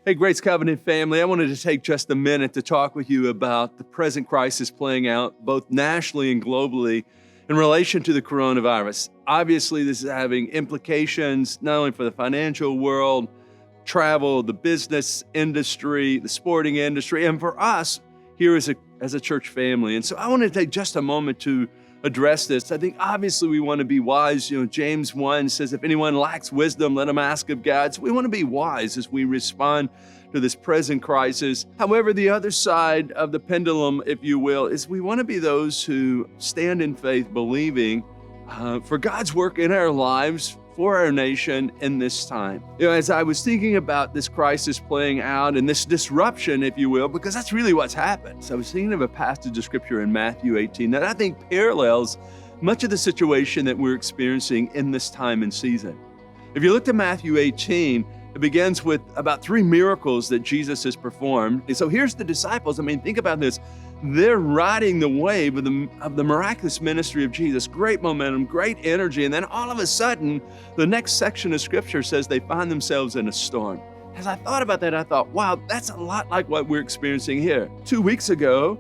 Hey, Grace Covenant family, I wanted to take just a minute to talk with you about the present crisis playing out both nationally and globally in relation to the coronavirus. Obviously, this is having implications not only for the financial world, travel, the business industry, the sporting industry, and for us here as a church family. And so I want to take just a moment to address this. I think obviously we want to be wise. James 1 says, if anyone lacks wisdom, let him ask of God. So we want to be wise as we respond to this present crisis. However, the other side of the pendulum, if you will, is we want to be those who stand in faith, believing for God's work in our lives, for our nation in this time. As I was thinking about this crisis playing out and this disruption, if you will, because that's really what's happened. So I was thinking of a passage of scripture in Matthew 18 that I think parallels much of the situation that we're experiencing in this time and season. If you look at Matthew 18, it begins with about 3 miracles that Jesus has performed. And so here's the disciples. Think about this. They're riding the wave of the miraculous ministry of Jesus. Great momentum, great energy. And then all of a sudden, the next section of scripture says they find themselves in a storm. As I thought about that, I thought, wow, that's a lot like what we're experiencing here. 2 weeks ago,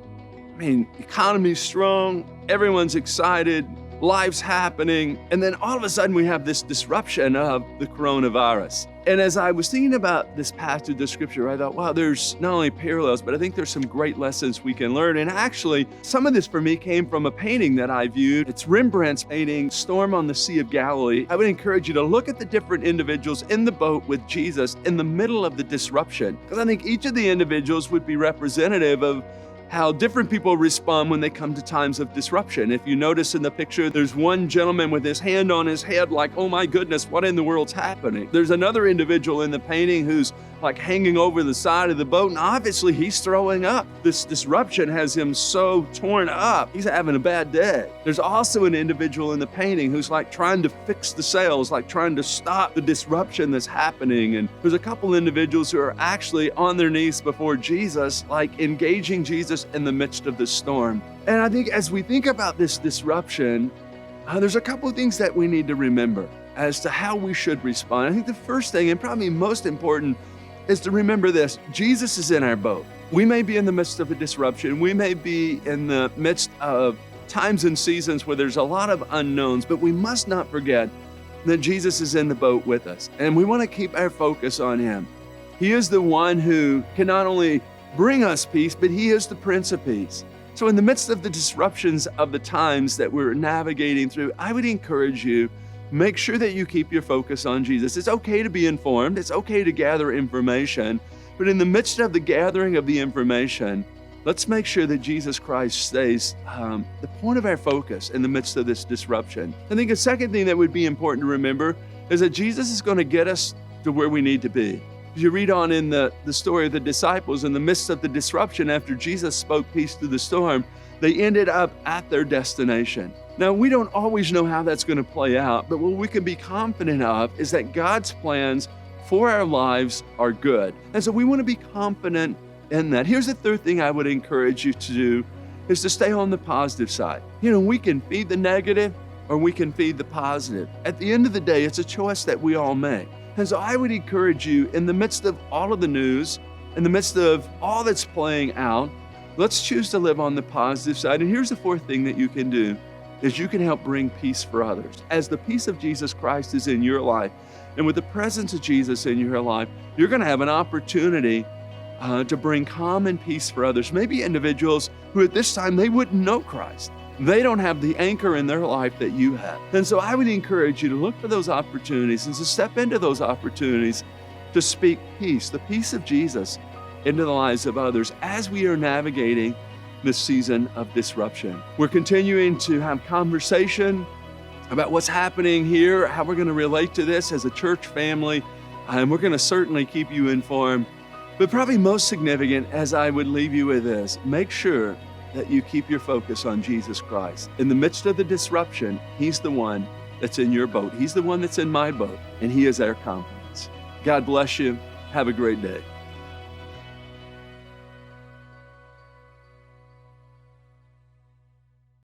economy's strong, everyone's excited, life's happening, and then all of a sudden we have this disruption of the coronavirus. And as I was thinking about this passage of scripture, I thought, wow, there's not only parallels, but I think there's some great lessons we can learn. And actually, some of this for me came from a painting that I viewed. It's Rembrandt's painting, Storm on the Sea of Galilee. I would encourage you to look at the different individuals in the boat with Jesus in the middle of the disruption, because I think each of the individuals would be representative of how different people respond when they come to times of disruption. If you notice in the picture, there's one gentleman with his hand on his head like, oh my goodness, what in the world's happening? There's another individual in the painting who's like hanging over the side of the boat, and obviously he's throwing up. This disruption has him so torn up, he's having a bad day. There's also an individual in the painting who's like trying to fix the sails, like trying to stop the disruption that's happening. And there's a couple individuals who are actually on their knees before Jesus, like engaging Jesus in the midst of the storm. And I think as we think about this disruption, there's a couple of things that we need to remember as to how we should respond. I think the first thing, and probably most important, is to remember this: Jesus is in our boat. We may be in the midst of a disruption. We may be in the midst of times and seasons where there's a lot of unknowns, but we must not forget that Jesus is in the boat with us. And we want to keep our focus on him. He is the one who can not only bring us peace, but he is the Prince of Peace. So in the midst of the disruptions of the times that we're navigating through, I would encourage you, make sure that you keep your focus on Jesus. It's okay to be informed. It's okay to gather information. But in the midst of the gathering of the information, let's make sure that Jesus Christ stays the point of our focus in the midst of this disruption. I think a second thing that would be important to remember is that Jesus is going to get us to where we need to be. If you read on in the story of the disciples, in the midst of the disruption, after Jesus spoke peace through the storm, they ended up at their destination. Now, we don't always know how that's going to play out, but what we can be confident of is that God's plans for our lives are good. And so we want to be confident in that. Here's the third thing I would encourage you to do, is to stay on the positive side. We can feed the negative or we can feed the positive. At the end of the day, it's a choice that we all make. And so I would encourage you, in the midst of all of the news, in the midst of all that's playing out, let's choose to live on the positive side. And here's the fourth thing that you can do, is you can help bring peace for others. As the peace of Jesus Christ is in your life, and with the presence of Jesus in your life, you're going to have an opportunity to bring calm and peace for others. Maybe individuals who at this time, they wouldn't know Christ. They don't have the anchor in their life that you have. And so I would encourage you to look for those opportunities and to step into those opportunities to speak peace, the peace of Jesus, into the lives of others as we are navigating this season of disruption. We're continuing to have conversation about what's happening here, how we're going to relate to this as a church family, and we're going to certainly keep you informed. But probably most significant, as I would leave you with this, make sure that you keep your focus on Jesus Christ. In the midst of the disruption, he's the one that's in your boat. He's the one that's in my boat, and he is our confidence. God bless you. Have a great day.